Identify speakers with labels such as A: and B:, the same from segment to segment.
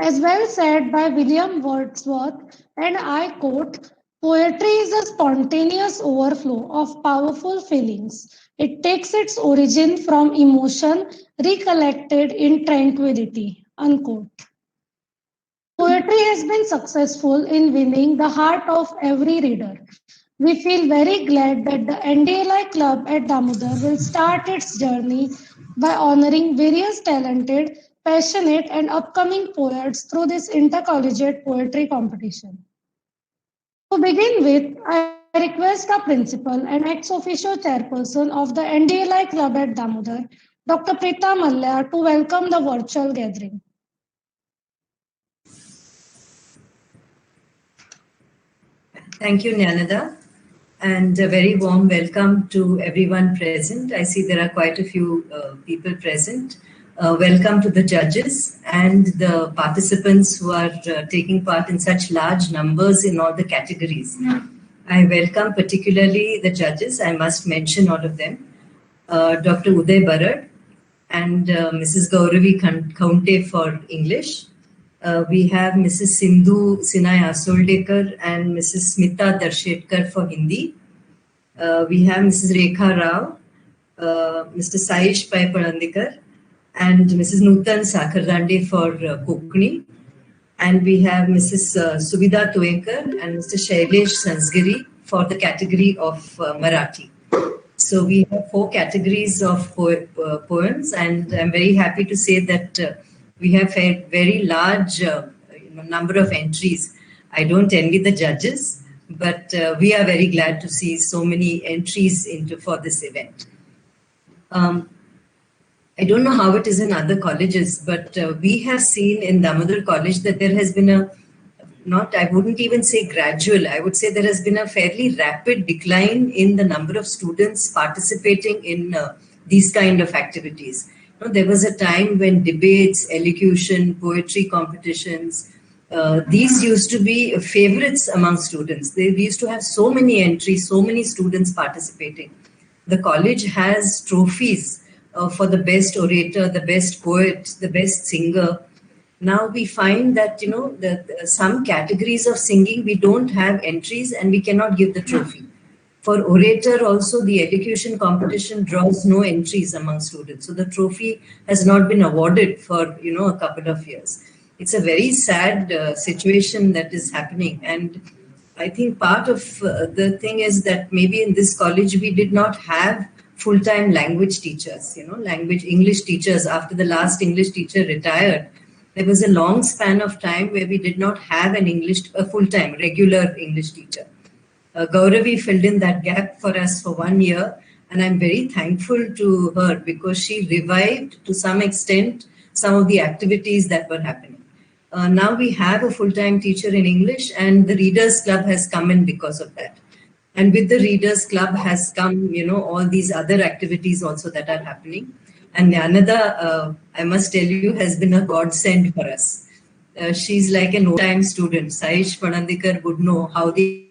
A: As well said by William Wordsworth, and I quote, poetry is a spontaneous overflow of powerful feelings. It takes its origin from emotion recollected in tranquility. Unquote. Poetry has been successful in winning the heart of every reader. We feel very glad that the NDLI Club at Damodar will start its journey by honoring various talented, passionate, and upcoming poets through this intercollegiate poetry competition. To begin with, I request our principal and ex officio chairperson of the NDLI Club at Damodar, Dr. Prita Malya, to welcome the virtual gathering.
B: Thank you, Nyanada, and a very warm welcome to everyone present. I see there are quite a few people present. Welcome to the judges and the participants who are taking part in such large numbers in all the categories. I welcome particularly the judges. I must mention all of them. Dr. Uday Barad and Mrs. Gauravi Kaunte for English. We have Mrs. Sindhu Sinai Asoldekar and Mrs. Smita Darshetkar for Hindi. We have Mrs. Rekha Rao, Mr. Saish Pai Parandikar, and Mrs. Nutan Sakarande for Kokni. And we have Mrs. Subida Toekar and Mr. Shailesh Sansgiri for the category of Marathi. So we have 4 categories of poems, and I'm very happy to say that we have a very large number of entries. I don't envy the judges, but we are very glad to see so many entries for this event. I don't know how it is in other colleges, but we have seen in Damodar College that there has been I wouldn't even say gradual, I would say there has been a fairly rapid decline in the number of students participating in these kind of activities. There was a time when debates, elocution, poetry competitions, these used to be favorites among students. We used to have so many entries, so many students participating. The college has trophies for the best orator, the best poet, the best singer. Now we find that, some categories of singing, we don't have entries and we cannot give the trophy. For orator also, the elocution competition draws no entries among students. So the trophy has not been awarded for, a couple of years. It's a very sad situation that is happening. And I think part of the thing is that maybe in this college, we did not have full-time language teachers, English teachers. After the last English teacher retired, there was a long span of time where we did not have a full-time regular English teacher. Gauravi filled in that gap for us for 1 year, and I'm very thankful to her because she revived to some extent some of the activities that were happening. Now we have a full-time teacher in English, and the Readers Club has come in because of that. And with the Readers Club has come, all these other activities also that are happening. And Nyanada, I must tell you, has been a godsend for us. She's like an old-time student. Saish Parandikar would know how the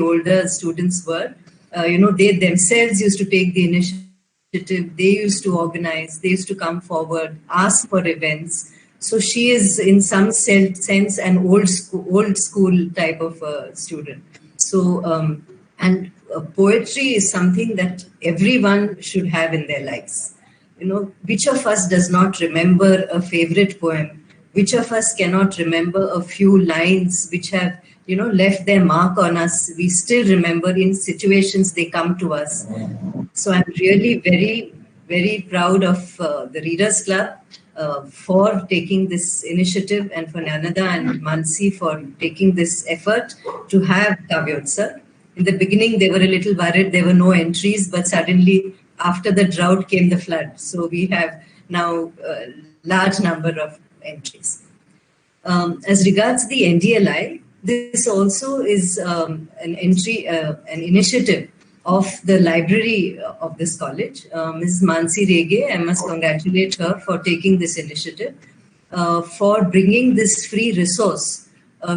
B: older students were. They themselves used to take the initiative. They used to organize. They used to come forward, ask for events. So she is, in some sense, an old school type of student. So, poetry is something that everyone should have in their lives. Which of us does not remember a favorite poem? Which of us cannot remember a few lines which have, left their mark on us? We still remember in situations they come to us. So I'm really very, very proud of the Readers Club for taking this initiative, and for Nyanada and Mansi for taking this effort to have Kavyotsav. In the beginning, they were a little worried. There were no entries, but suddenly after the drought came the flood. So we have now a large number of entries. As regards the NDLI, this also is an initiative of the library of this college. Ms. Mansi Rege, I must congratulate her for taking this initiative, for bringing this free resource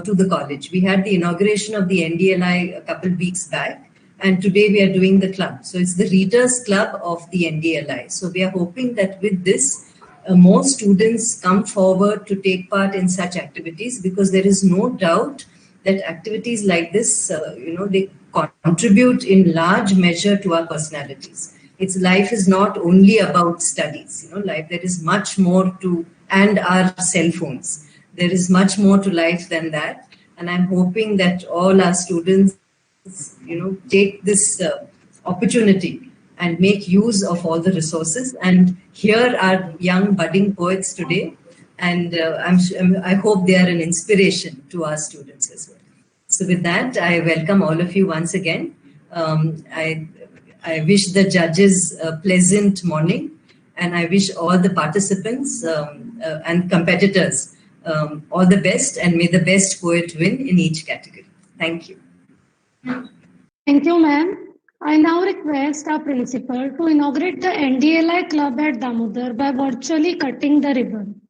B: to the college. We had the inauguration of the NDLI a couple weeks back, and today we are doing the club. So it's the Readers Club of the NDLI. So we are hoping that with this, more students come forward to take part in such activities, because there is no doubt that activities like this, they contribute in large measure to our personalities. Its life is not only about studies. Life, there is much more to, and our cell phones. There is much more to life than that. And I'm hoping that all our students, take this opportunity and make use of all the resources. And here are young budding poets today, and I hope they are an inspiration to our students as well. So with that, I welcome all of you once again. I wish the judges a pleasant morning, and I wish all the participants and competitors all the best, and may the best poet win in each category. Thank you.
A: Thank you, ma'am. I now request our principal to inaugurate the NDLI club at Damodar by virtually cutting the ribbon.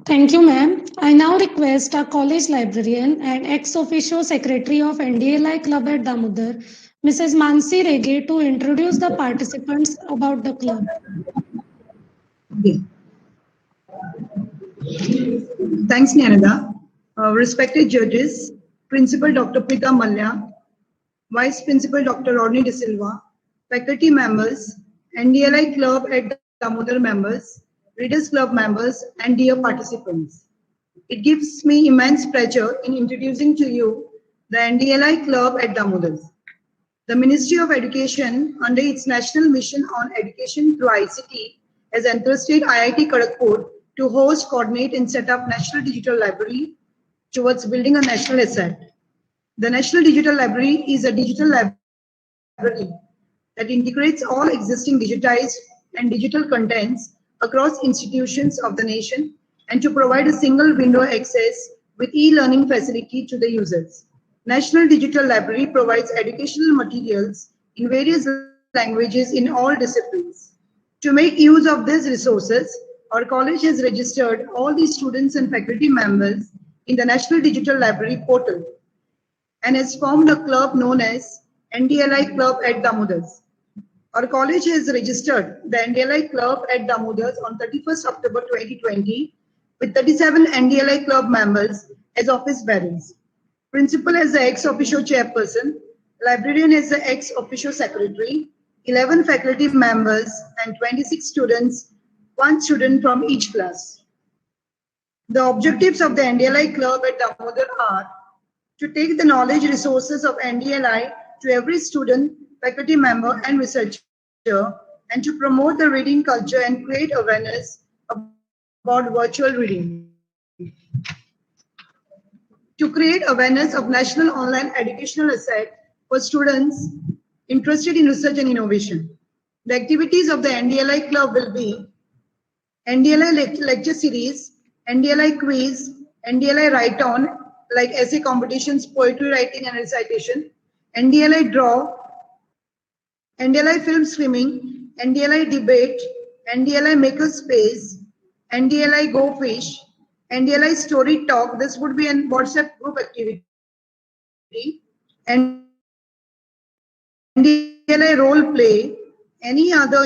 A: Thank you, ma'am. I now request our college librarian and ex officio secretary of NDLI club at Damodar, Mrs. Mansi Rege, to introduce the participants about the club.
C: Okay. Thanks, Nyanada. Respected judges, Principal Dr. Prita Malya, Vice Principal Dr. Rodney De Silva, faculty members, NDLI Club at Damodar members, Readers Club members, and dear participants. It gives me immense pleasure in introducing to you the NDLI Club at Damodar. The Ministry of Education, under its National Mission on Education through ICT, has entrusted IIT Kharagpur to host, coordinate, and set up National Digital Library towards building a national asset. The National Digital Library is a digital library that integrates all existing digitized and digital contents across institutions of the nation, and to provide a single window access with e-learning facility to the users. National Digital Library provides educational materials in various languages in all disciplines. To make use of these resources, our college has registered all the students and faculty members in the National Digital Library portal and has formed a club known as NDLI Club at Damodar. Our college has registered the NDLI Club at Damodar on 31st October 2020 with 37 NDLI Club members as office bearers. Principal as the ex officio chairperson, librarian as the ex officio secretary, 11 faculty members, and 26 students, one student from each class. The objectives of the NDLI Club at Damodar are to take the knowledge resources of NDLI to every student, faculty member, and researcher, and to promote the reading culture and create awareness about virtual reading. To create awareness of national online educational asset for students interested in research and innovation. The activities of the NDLI Club will be NDLI lecture series, NDLI quiz, NDLI write-on, like essay competitions, poetry writing and recitation, NDLI draw, NDLI film streaming, NDLI debate, NDLI makerspace, NDLI go fish, NDLI story talk. This would be a WhatsApp group activity, and NDLI role play, any other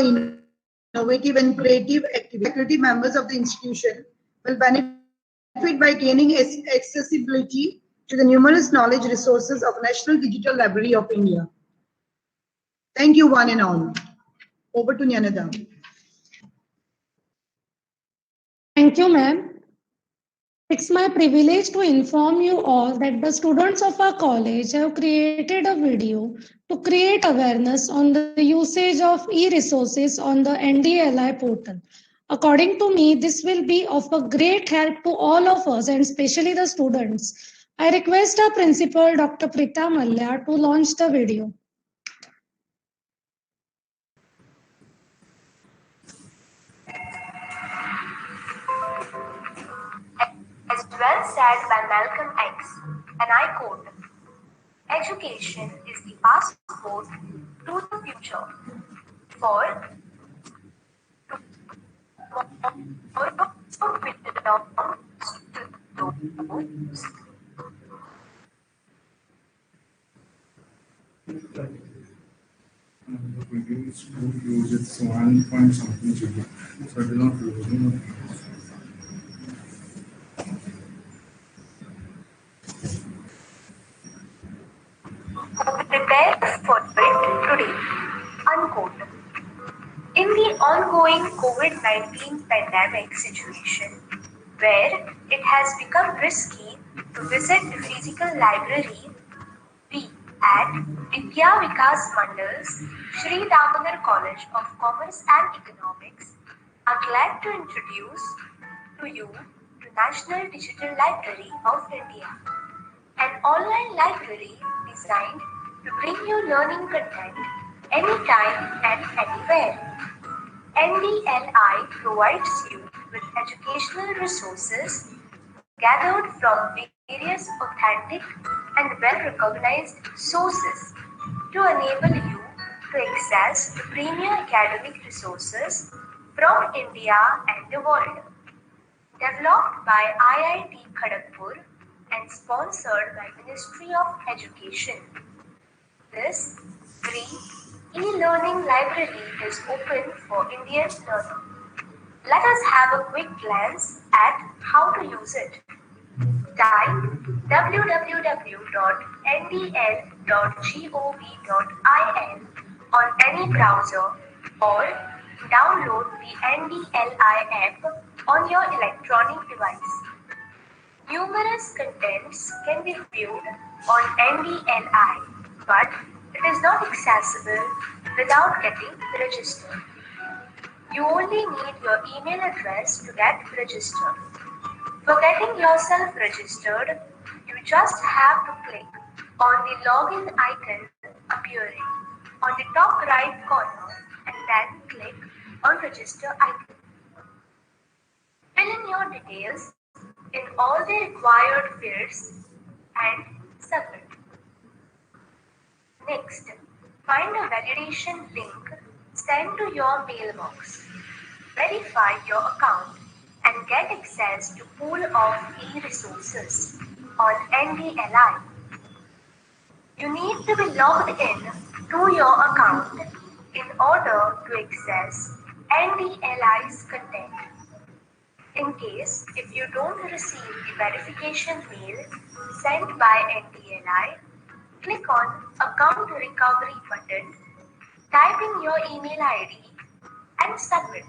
C: innovative and creative activity. Faculty members of the institution will benefit by gaining accessibility to the numerous knowledge resources of National Digital Library of India. Thank you, one and all. Over to Nyanada.
A: Thank you, ma'am. It's my privilege to inform you all that the students of our college have created a video to create awareness on the usage of e-resources on the NDLI portal. According to me, this will be of a great help to all of us and especially the students. I request our principal, Dr. Prita Malya, to launch the video.
D: As well said by Malcolm X, and I quote, "Education is the passport to the future. For
E: The video is too huge, it's 1 point something GB, so it is not loading.
D: Prepare for it today. Unquote. In the ongoing COVID-19 pandemic situation, where it has become risky to visit the physical library, we at Vidya Vikas Mandal's Shri Damodar College of Commerce and Economics are glad to introduce to you the National Digital Library of India, an online library designed to bring you learning content anytime and anywhere. NDLI provides you with educational resources gathered from various authentic and well-recognized sources to enable you to access the premier academic resources from India and the world. Developed by IIT Kharagpur and sponsored by Ministry of Education, this free e-learning library is open for Indian learning. Let us have a quick glance at how to use it. Type www.ndl.gov.in on any browser or download the NDLI app on your electronic device. Numerous contents can be viewed on NDLI, but it is not accessible without getting registered. You only need your email address to get registered. For getting yourself registered, you just have to click on the login icon appearing on the top right corner and then click on register icon. Fill in your details in all the required fields and submit. Next, find a validation link sent to your mailbox. Verify your account and get access to pool of e-resources on NDLI. You need to be logged in to your account in order to access NDLI's content. In case if you don't receive the verification mail sent by NDLI, click on Account Recovery button, type in your email ID and submit.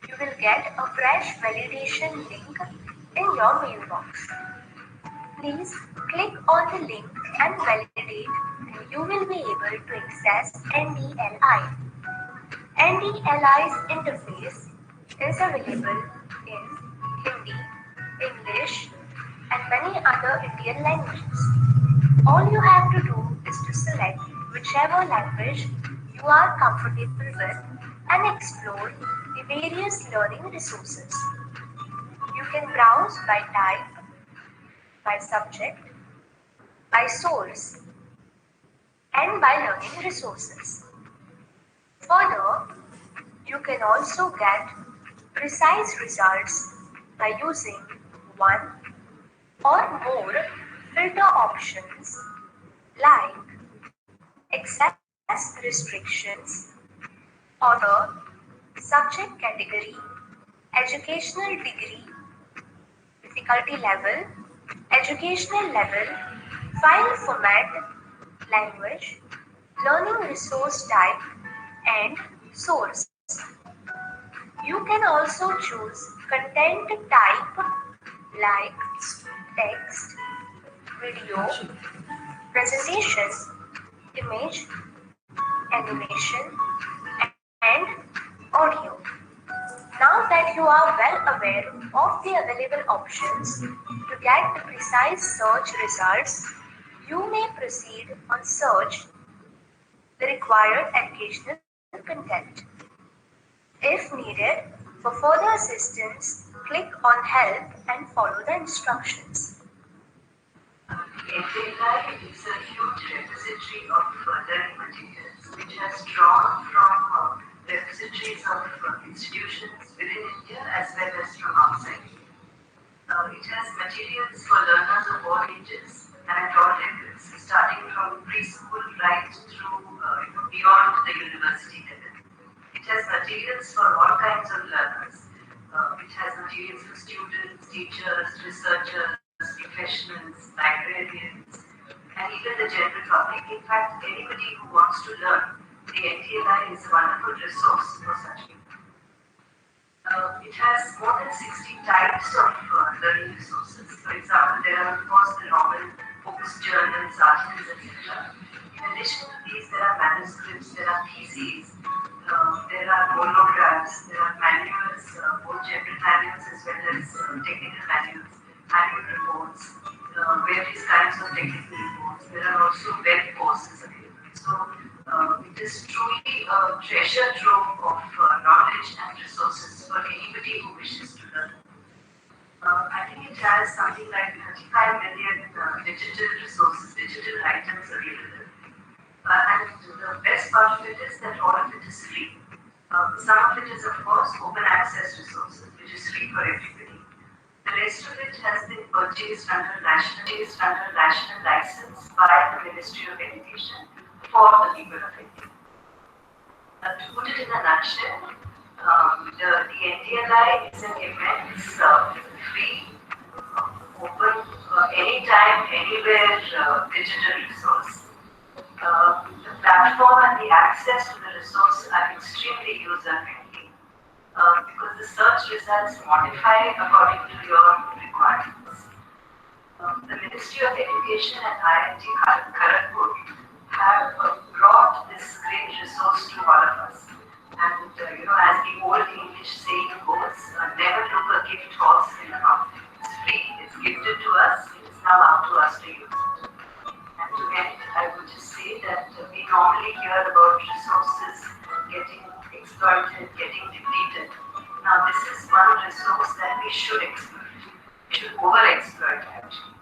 D: You will get a fresh validation link in your mailbox. Please click on the link and validate and you will be able to access NDLI. NDLI's interface is available in Hindi, English and many other Indian languages. All you have to do is to select whichever language you are comfortable with and explore the various learning resources. You can browse by type, by subject, by source, and by learning resources. Further, you can also get precise results by using one or more filter options like access restrictions, order, subject category, educational degree, difficulty level, educational level, file format, language, learning resource type, and source. You can also choose content type like text, video, presentation, image, animation, and audio. Now that you are well aware of the available options to get the precise search results, you may proceed on search the required educational content. If needed, for further assistance, click on Help and follow the instructions.
F: Intercollegiate is a huge repository of learning materials which has drawn from repositories of institutions within India as well as from outside. It has materials for learners of all ages and at all levels, starting from preschool right through beyond the university level. It has materials for all kinds of learners. It has materials for students, teachers, researchers, professionals, librarians, and even the general public. In fact, anybody who wants to learn, the NTLI is a wonderful resource for such people. It has more than 60 types of learning resources. For example, there are of course the normal books, journals, articles, etc. In addition to these, there are manuscripts, there are PCs, there are monographs, there are manuals, both general manuals as well as technical manuals, annual reports, various kinds of technical reports. There are also web courses available. So it is truly a treasure trove of knowledge and resources for anybody who wishes to learn. I think it has something like 35 million digital resources, digital items available. And the best part of it is that all of it is free. Some of it is, of course, open access resources, which is free for everybody. The rest of it has been purchased under national license by the Ministry of Education for the people of India. To put it in a nutshell, the NTLI is an immense, free, open, anytime, anywhere digital resource. The platform and the access to the resource are extremely user-friendly because the search results modify according to your requirements. The Ministry of Education and IIT Kharagpur have brought this great resource to all of us. And as the old English saying goes, never look a gift horse in the mouth. It's free, it's gifted to us, it is now up to us to use it. And to end, I would just say that we normally hear about resources getting exploited, getting depleted. Now this is one resource that we should exploit. We should over-exploit actually,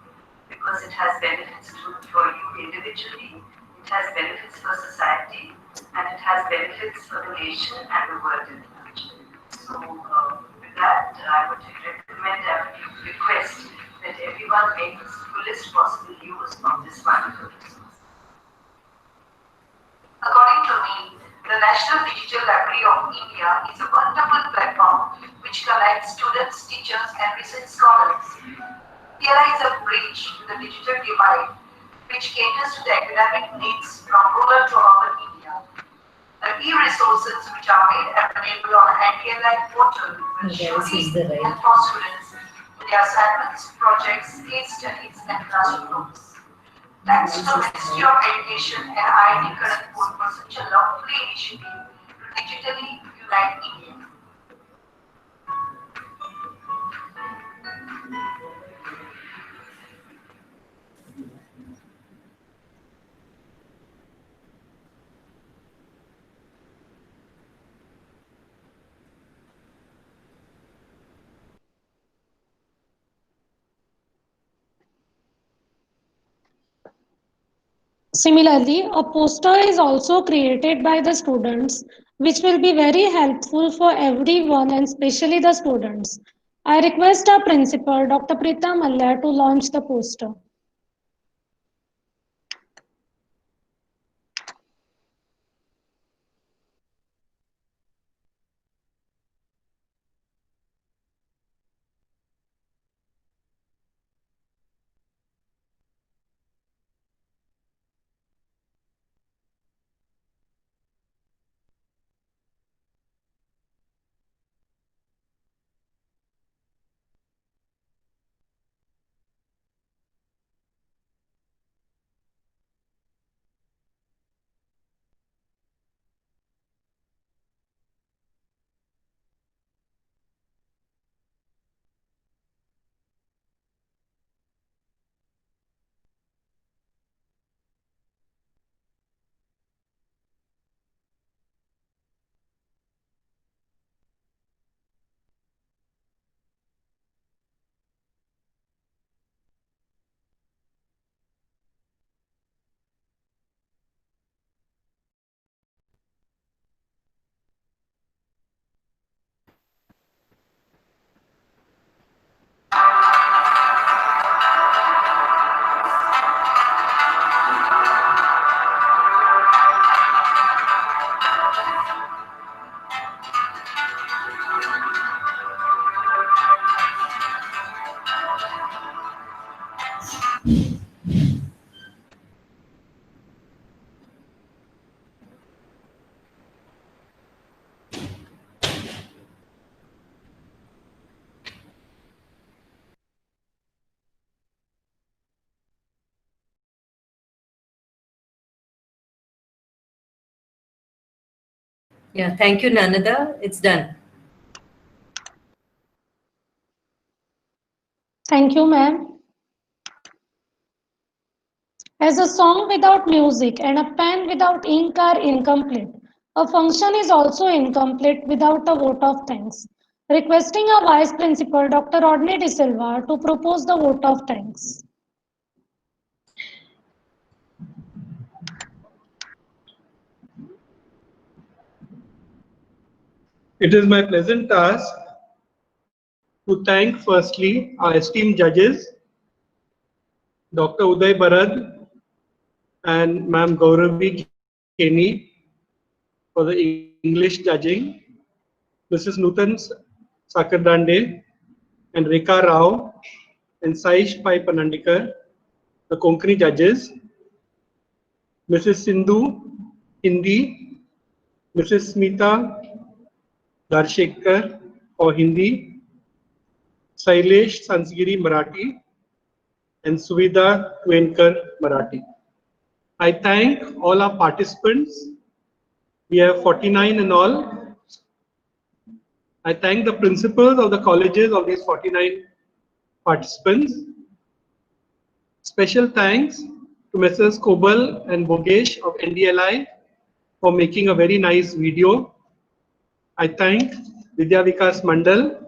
F: because it has benefits for you individually, it has benefits for society, and it has benefits for the nation and the world at large. So with that, I would recommend, I would request that everyone makes fullest possible use of this wonderful resource.
G: According to me, the National Digital Library of India is a wonderful platform which connects students, teachers, and research scholars. Here is a bridge to the digital divide, which caters to the academic needs from rural to urban India. The e-resources which are made available on NTLI portal will surely help for students with their assignments, projects, case studies, and classroom notes. Thanks to the Ministry of Education and IIT Kharagpur for such a lovely initiative to digitally unite India.
A: Similarly, a poster is also created by the students, which will be very helpful for everyone and especially the students. I request our principal, Dr. Preeta Malya, to launch the poster.
B: Yeah, thank you, Nanada. It's done.
A: Thank you, ma'am. As a song without music and a pen without ink are incomplete, a function is also incomplete without a vote of thanks. Requesting our Vice Principal, Dr. Rodney De Silva, to propose the vote of thanks.
H: It is my pleasant task to thank firstly our esteemed judges, Dr. Uday Barad and Ma'am Gauravi Keni for the English judging, Mrs. Nutan Sakardande and Rekha Rao and Saish Pai Panandikar, the Konkani judges, Mrs. Sindhu Hindi, Mrs. Smita Darshekar for Hindi, Sailesh Sansgiri Marathi, and Suvidha Twenkar Marathi. I thank all our participants. We have 49 in all. I thank the principals of the colleges of these 49 participants. Special thanks to Messrs. Kobal and Bogesh of NDLI for making a very nice video. I thank Vidya Vikas Mandal,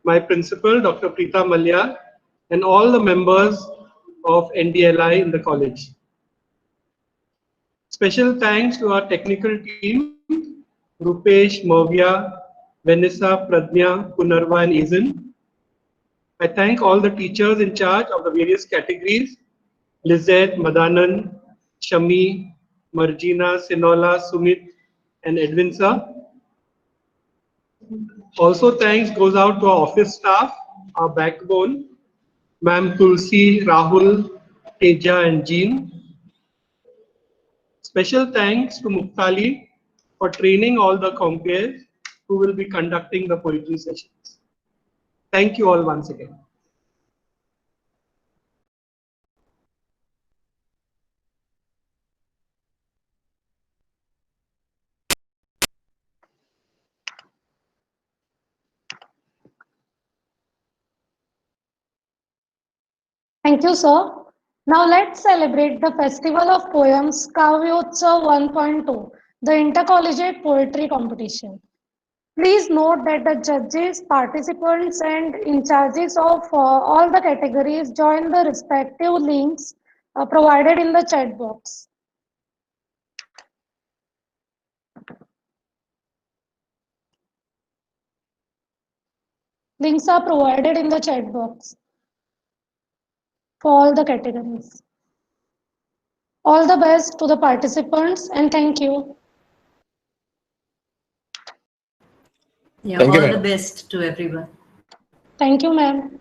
H: my principal, Dr. Preeta Malya, and all the members of NDLI in the college. Special thanks to our technical team, Rupesh, Movia, Vanessa, Pradnya, Punarva, and Izan. I thank all the teachers in charge of the various categories, Lizette, Madanan, Shami, Marjina, Sinola, Sumit, and Edwinsa. Also thanks goes out to our office staff, our backbone, Ma'am Tulsi, Rahul, Teja, and Jean. Special thanks to Muktali for training all the compeers who will be conducting the poetry sessions. Thank you all once again.
A: Thank you, sir. Now let's celebrate the Festival of Poems Kavyotsav 1.2, the Intercollegiate Poetry Competition. Please note that the judges, participants, and in charges of all the categories join the respective links provided in the chat box. Links are provided in the chat box for all the categories. All the best to the participants and thank you.
B: Yeah,
I: Thank you,
B: all the
I: ma'am.
B: best to everyone.
A: Thank you, ma'am.